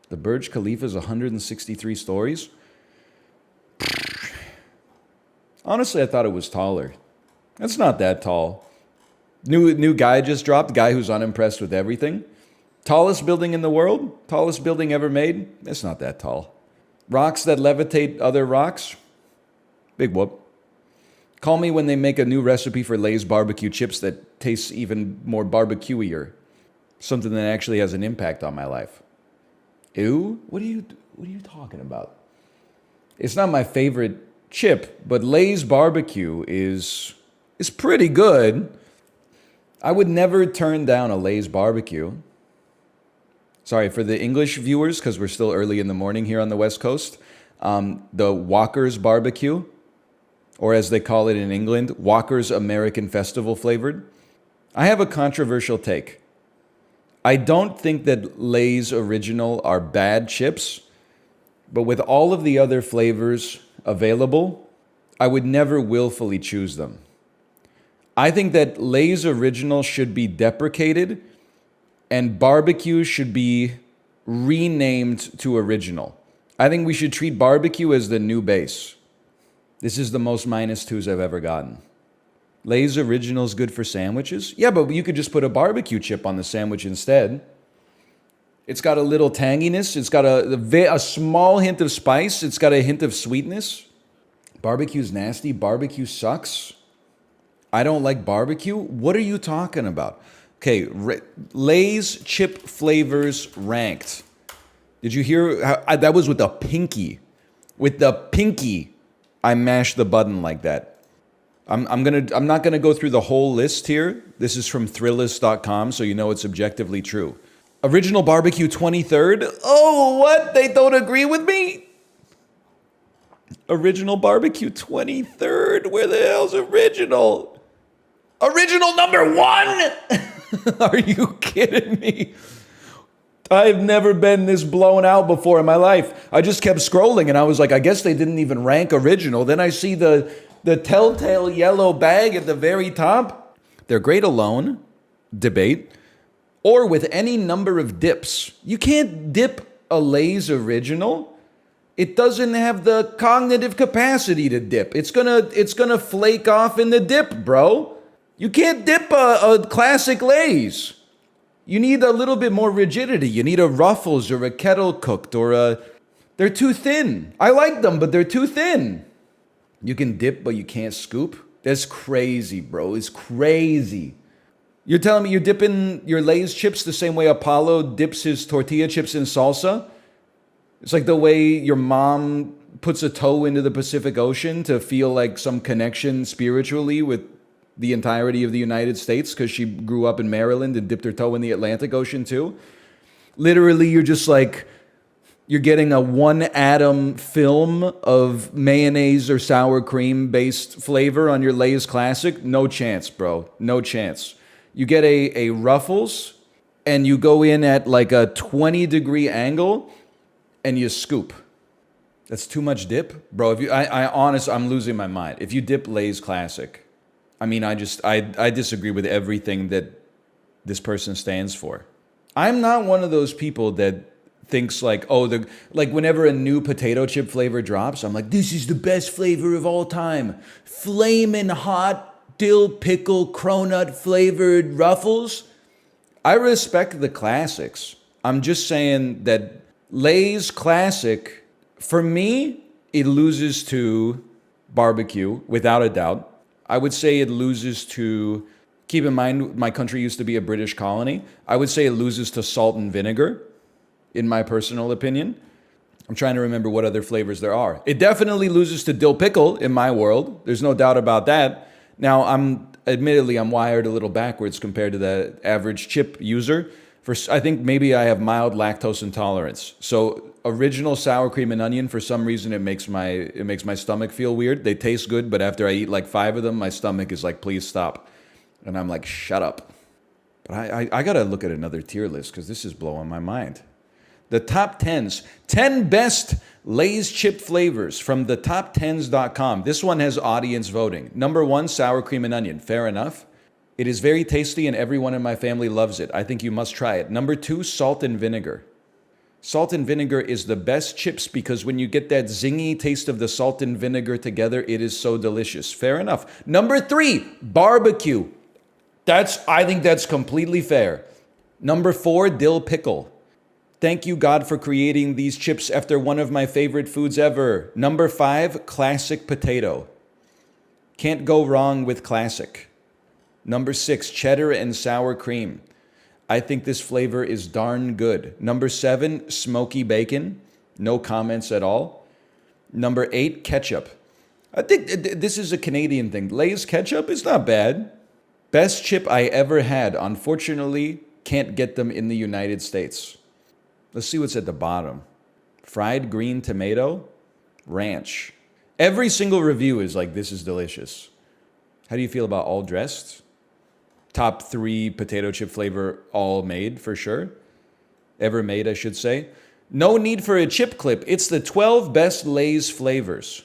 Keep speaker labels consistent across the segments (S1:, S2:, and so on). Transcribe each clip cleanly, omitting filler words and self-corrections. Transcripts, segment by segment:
S1: The Burj Khalifa is 163 stories? Honestly, I thought it was taller. It's not that tall. New guy just dropped, guy who's unimpressed with everything. Tallest building in the world? Tallest building ever made? It's not that tall. Rocks that levitate other rocks? Big whoop. Call me when they make a new recipe for Lay's barbecue chips that tastes even more barbecuier. Something that actually has an impact on my life. Ew? What are you talking about? It's not my favorite chip, but Lay's barbecue is pretty good. I would never turn down a Lay's barbecue. Sorry, for the English viewers, because we're still early in the morning here on the West Coast, the Walker's barbecue, or as they call it in England, Walker's American Festival flavored. I have a controversial take. I don't think that Lay's Original are bad chips, but with all of the other flavors available, I would never willfully choose them. I think that Lay's Original should be deprecated and barbecue should be renamed to Original. I think we should treat barbecue as the new base. This is the most -2s I've ever gotten. Lay's Original is good for sandwiches? Yeah, but you could just put a barbecue chip on the sandwich instead. It's got a little tanginess. It's got a small hint of spice. It's got a hint of sweetness. Barbecue's nasty. Barbecue sucks. I don't like barbecue. What are you talking about? Okay, Lay's chip flavors ranked. Did you hear? That was with the pinky. With the pinky, I mashed the button like that. I'm not gonna go through the whole list here. This is from Thrillist.com, so you know it's objectively true. Original barbecue 23rd. Oh, what? They don't agree with me? Original barbecue 23rd. Where the hell's original? Original number 1? Are you kidding me? I've never been this blown out before in my life. I just kept scrolling and I was like, I guess they didn't even rank original. Then I see the telltale yellow bag at the very top. They're great alone, debate, or with any number of dips. You can't dip a Lay's Original. It doesn't have the cognitive capacity to dip. It's gonna flake off in the dip, bro. You can't dip a classic Lay's. You need a little bit more rigidity. You need a Ruffles or a Kettle Cooked or a... They're too thin. I like them, but they're too thin. You can dip, but you can't scoop? That's crazy, bro. It's crazy. You're telling me you're dipping your Lay's chips the same way Apollo dips his tortilla chips in salsa? It's like the way your mom puts a toe into the Pacific Ocean to feel like some connection spiritually with the entirety of the United States because she grew up in Maryland and dipped her toe in the Atlantic Ocean too. Literally, you're just like, you're getting a one atom film of mayonnaise or sour cream based flavor on your Lay's Classic. No chance, bro. No chance. You get a Ruffles and you go in at like a 20-degree angle and you scoop. That's too much dip, bro. If you, I'm losing my mind. If you dip Lay's Classic, I mean, I disagree with everything that this person stands for. I'm not one of those people that thinks like, oh, like whenever a new potato chip flavor drops, I'm like, this is the best flavor of all time. Flamin' hot dill pickle cronut flavored Ruffles. I respect the classics. I'm just saying that Lay's Classic, for me, it loses to barbecue without a doubt. I would say it loses to, keep in mind, my country used to be a British colony. I would say it loses to salt and vinegar, in my personal opinion. I'm trying to remember what other flavors there are. It definitely loses to dill pickle in my world. There's no doubt about that. Now, admittedly, I'm wired a little backwards compared to the average chip user. I think maybe I have mild lactose intolerance. So original sour cream and onion, for some reason, it makes my stomach feel weird. They taste good, but after I eat like 5 of them, my stomach is like, please stop. And I'm like, shut up. But I got to look at another tier list because this is blowing my mind. The top 10s. 10 best Lay's chip flavors from the top10s.com. This one has audience voting. Number 1, sour cream and onion. Fair enough. It is very tasty and everyone in my family loves it. I think you must try it. Number 2, salt and vinegar. Salt and vinegar is the best chips because when you get that zingy taste of the salt and vinegar together, it is so delicious. Fair enough. Number 3, barbecue. I think that's completely fair. Number 4, dill pickle. Thank you, God, for creating these chips after one of my favorite foods ever. Number 5, classic potato. Can't go wrong with classic. Number 6, cheddar and sour cream. I think this flavor is darn good. Number 7, smoky bacon. No comments at all. Number 8, ketchup. I think this is a Canadian thing. Lay's ketchup is not bad. Best chip I ever had. Unfortunately, can't get them in the United States. Let's see what's at the bottom. Fried green tomato, ranch. Every single review is like, this is delicious. How do you feel about all dressed? Top 3 potato chip flavor all made, for sure. Ever made, I should say. No need for a chip clip. It's the 12 best Lay's flavors.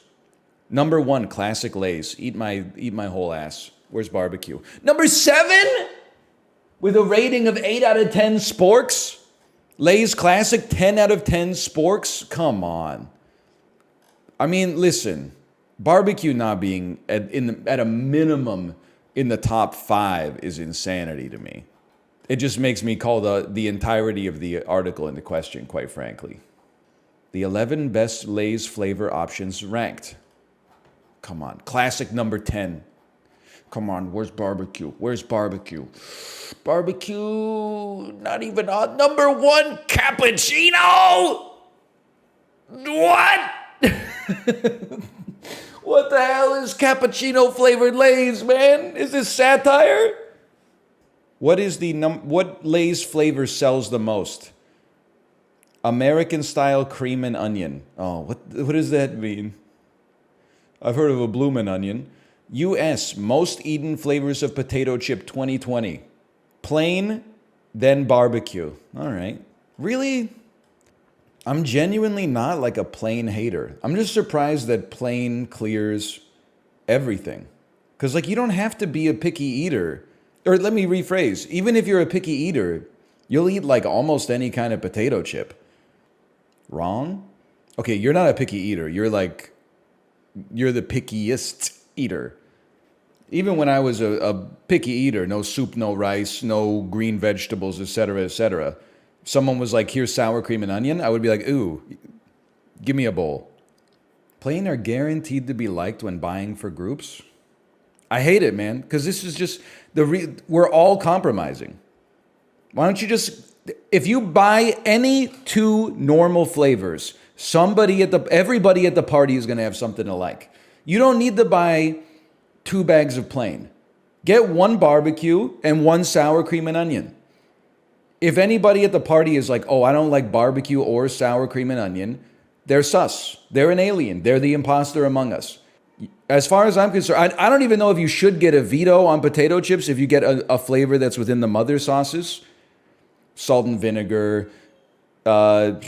S1: Number 1, classic Lay's. Eat my whole ass. Where's barbecue? Number 7, with a rating of 8 out of 10 sporks. Lay's classic, 10 out of 10 sporks. Come on. I mean, listen. Barbecue not being at a minimum in the top 5 is insanity to me. It just makes me call the entirety of the article into question, quite frankly. The 11 best Lay's flavor options ranked. Come on. Classic number 10. Come on, where's barbecue? Where's barbecue? Barbecue, not even on number 1, cappuccino! What? What the hell is cappuccino flavored Lay's, man? Is this satire? What Lay's flavor sells the most? American style cream and onion. Oh, what does that mean? I've heard of a bloomin' onion. U.S. most eaten flavors of potato chip 2020. Plain, then barbecue. All right. Really? I'm genuinely not like a plain hater. I'm just surprised that plain clears everything. Because like you don't have to be a picky eater. Or let me rephrase. Even if you're a picky eater, you'll eat like almost any kind of potato chip. Wrong? Okay, you're not a picky eater. You're the pickiest eater. Even when I was a picky eater, no soup, no rice, no green vegetables, etc., etc. Someone was like, here's sour cream and onion. I would be like, ooh, give me a bowl. Plain are guaranteed to be liked when buying for groups. I hate it, man, because this is just we're all compromising. Why don't you just, if you buy any 2 normal flavors, everybody at the party is going to have something to like. You don't need to buy 2 bags of plain. Get 1 barbecue and 1 sour cream and onion. If anybody at the party is like, oh, I don't like barbecue or sour cream and onion, they're sus. They're an alien. They're the imposter among us. As far as I'm concerned, I don't even know if you should get a veto on potato chips if you get a flavor that's within the mother sauces. Salt and vinegar, barbecue,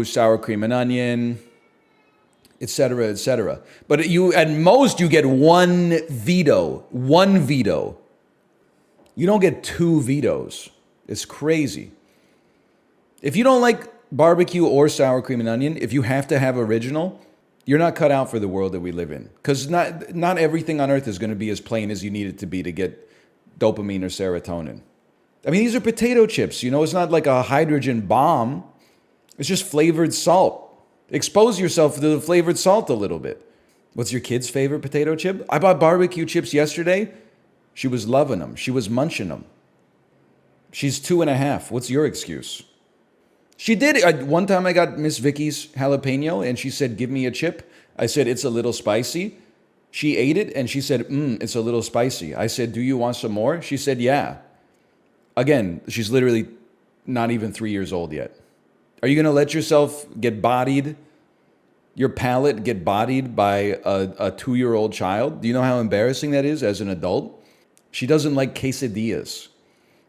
S1: sour cream and onion, etc., etc. But at most you get 1 veto. 1 veto. You don't get 2 vetoes. It's crazy. If you don't like barbecue or sour cream and onion, if you have to have original, you're not cut out for the world that we live in. Because not everything on earth is going to be as plain as you need it to be to get dopamine or serotonin. I mean, these are potato chips. You know, it's not like a hydrogen bomb. It's just flavored salt. Expose yourself to the flavored salt a little bit. What's your kid's favorite potato chip? I bought barbecue chips yesterday. She was loving them. She was munching them. She's 2.5. What's your excuse? She did. One time I got Miss Vicky's jalapeno and she said, give me a chip. I said, it's a little spicy. She ate it and she said, it's a little spicy. I said, do you want some more? She said, yeah. Again, she's literally not even 3 years old yet. Are you going to let yourself get bodied, your palate get bodied by a 2-year-old child? Do you know how embarrassing that is as an adult? She doesn't like quesadillas.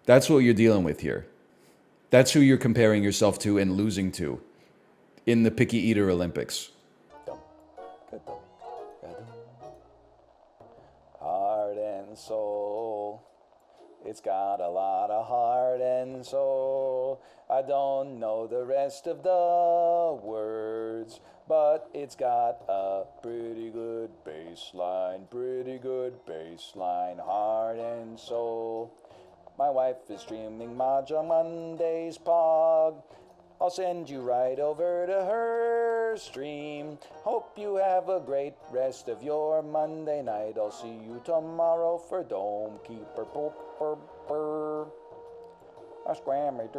S1: That's what you're dealing with here. That's who you're comparing yourself to and losing to in the Picky Eater Olympics. Heart and soul, It's got a lot of heart and soul. I don't know the rest of the words, but it's got a pretty good bass line, heart and soul. My wife is streaming Mahjong Monday's Pog. I'll send you right over to her stream. Hope you have a great rest of your Monday night. I'll see you tomorrow for Dome Keeper. A scrammy.